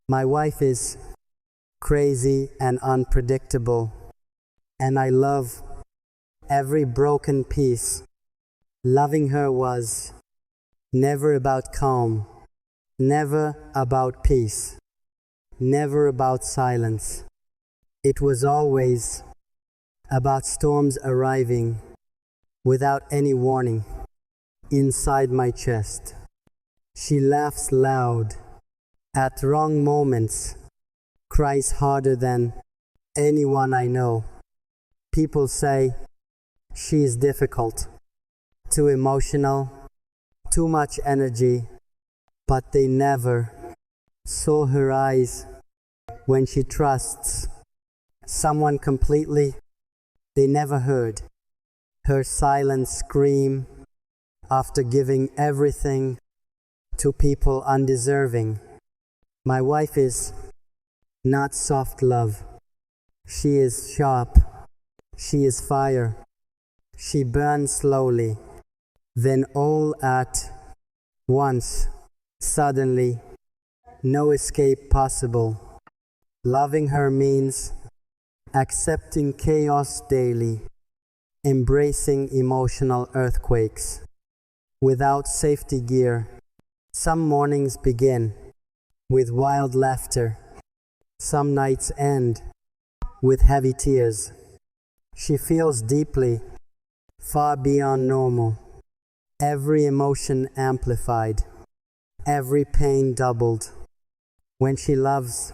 My wife is crazy and unpredictable, and I love every broken piece. Loving her was never about calm, never about peace, never about silence. It was always about storms arriving without any warning inside my chest. She laughs loud at wrong moments, cries harder than anyone I know. People say she is difficult, too emotional, too much energy, but they never saw her eyes when she trusts someone completely. They never heard her silent scream after giving everything to people undeserving. My wife is not soft love. She is sharp. She is fire. She burns slowly, then all at once, suddenly, no escape possible. Loving her means accepting chaos daily, embracing emotional earthquakes. Without safety gear, some mornings begin with wild laughter. Some nights end with heavy tears. She feels deeply, far beyond normal. Every emotion amplified, every pain doubled. When she loves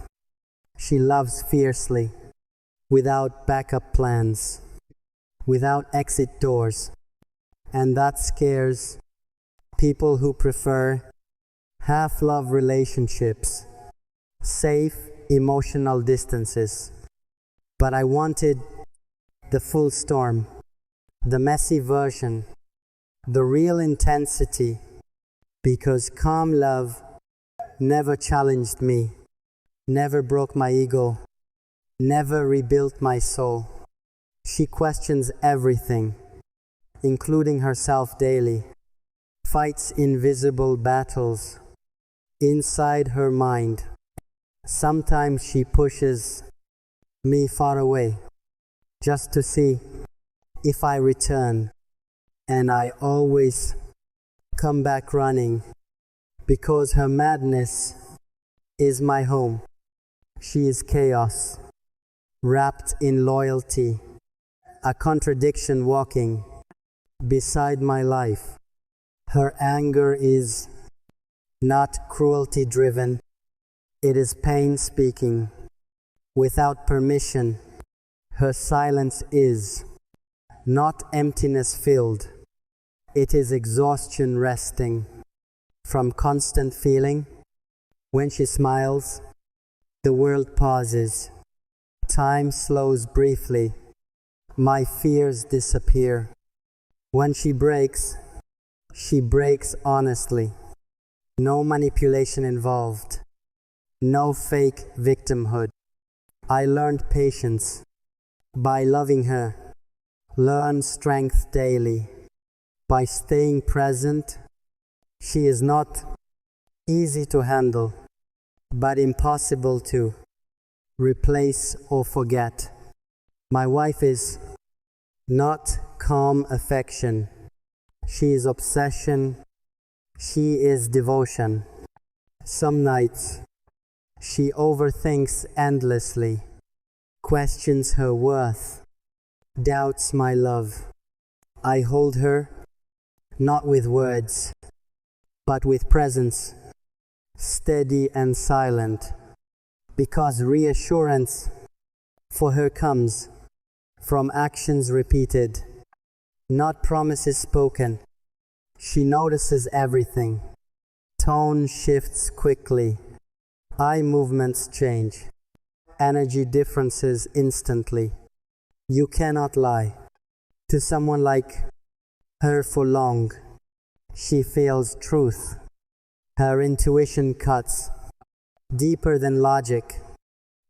fiercely, without backup plans, without exit doors. And that scares people who prefer half-love relationships, safe emotional distances. But I wanted the full storm, the messy version, the real intensity, because calm love never challenged me, never broke my ego, never rebuilt my soul. She questions everything, including herself daily, fights invisible battles inside her mind. Sometimes she pushes me far away just to see if I return, and I always come back running because her madness is my home. She is chaos, wrapped in loyalty, a contradiction walking beside my life. Her anger is not cruelty driven, it is pain speaking without permission. Her silence is not emptiness filled, it is exhaustion resting from constant feeling. When she smiles, the world pauses, time slows briefly, my fears disappear. When she breaks honestly. No manipulation involved, no fake victimhood. I learned patience by loving her, learned strength daily by staying present. She is not easy to handle, but impossible to replace or forget. My wife is not calm affection. She is obsession. She is devotion. Some nights she overthinks endlessly, questions her worth, doubts my love. I hold her not with words, but with presence, steady and silent, because reassurance for her comes from actions repeated, not promises spoken. She notices everything. Tone shifts quickly. Eye movements change. Energy differences instantly. You cannot lie to someone like her for long. She feels truth. Her intuition cuts deeper than logic,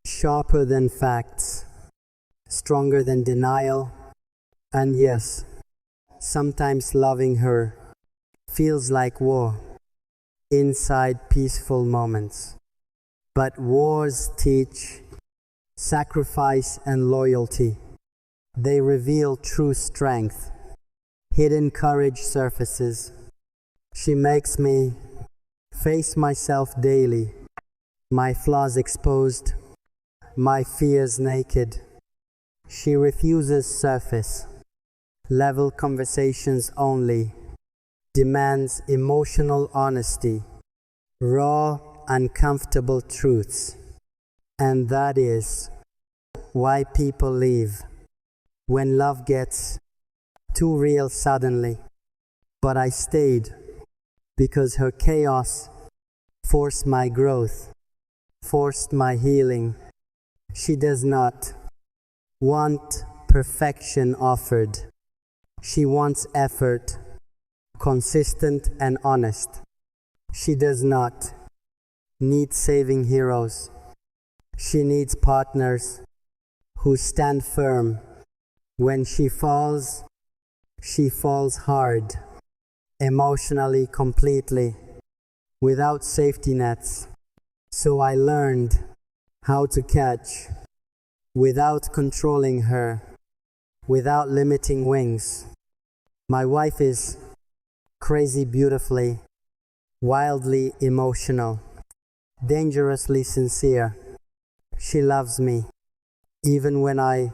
sharper than facts, stronger than denial. And yes, sometimes loving her feels like war inside peaceful moments. But wars teach sacrifice and loyalty. They reveal true strength. Hidden courage surfaces. She makes me face myself daily, my flaws exposed, my fears naked. She refuses surface, level conversations only, demands emotional honesty, raw, uncomfortable truths. And that is why people leave when love gets too real suddenly. But I stayed because her chaos forced my growth, forced my healing. She does not want perfection offered. She wants effort, consistent and honest. She does not need saving heroes. She needs partners who stand firm. When she falls hard, emotionally, completely, without safety nets. So I learned how to catch without controlling her, without limiting wings. My wife is crazy beautifully, wildly emotional, dangerously sincere. She loves me, even when I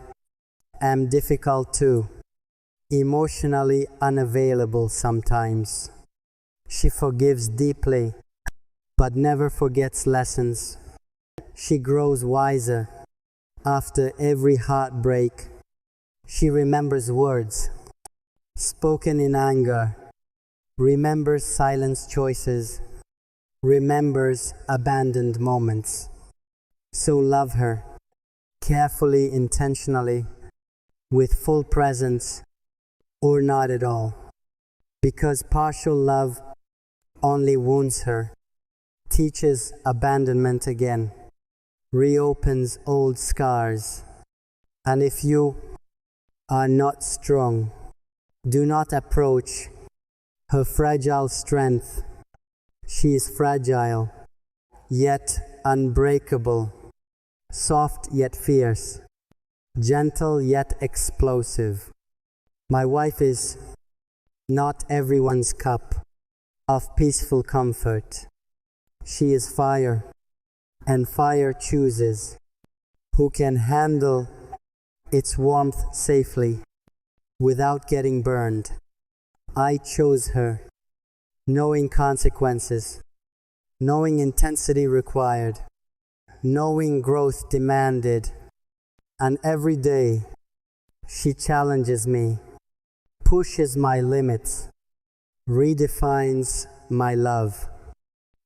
am difficult too, emotionally unavailable sometimes. She forgives deeply, but never forgets lessons. She grows wiser after every heartbreak. She remembers words spoken in anger, remembers silence choices, remembers abandoned moments. So love her, carefully, intentionally, with full presence or not at all. Because partial love only wounds her, teaches abandonment again, reopens old scars. And if you are not strong, do not approach her fragile strength. She is fragile, yet unbreakable, soft yet fierce, gentle yet explosive. My wife is not everyone's cup of peaceful comfort. She is fire, and fire chooses who can handle its warmth safely without getting burned. I chose her, knowing consequences, knowing intensity required, knowing growth demanded, and every day she challenges me, pushes my limits, redefines my love.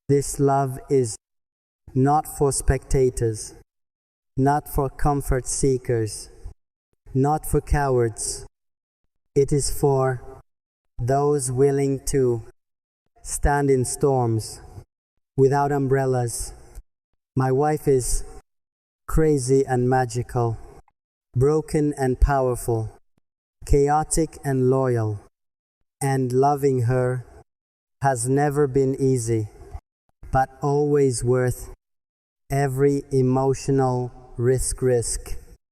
This love is not for spectators, not for comfort seekers, not for cowards. It is for those willing to stand in storms without umbrellas. My wife is crazy and magical, broken and powerful, chaotic and loyal, and loving her has never been easy, but always worth every emotional risk.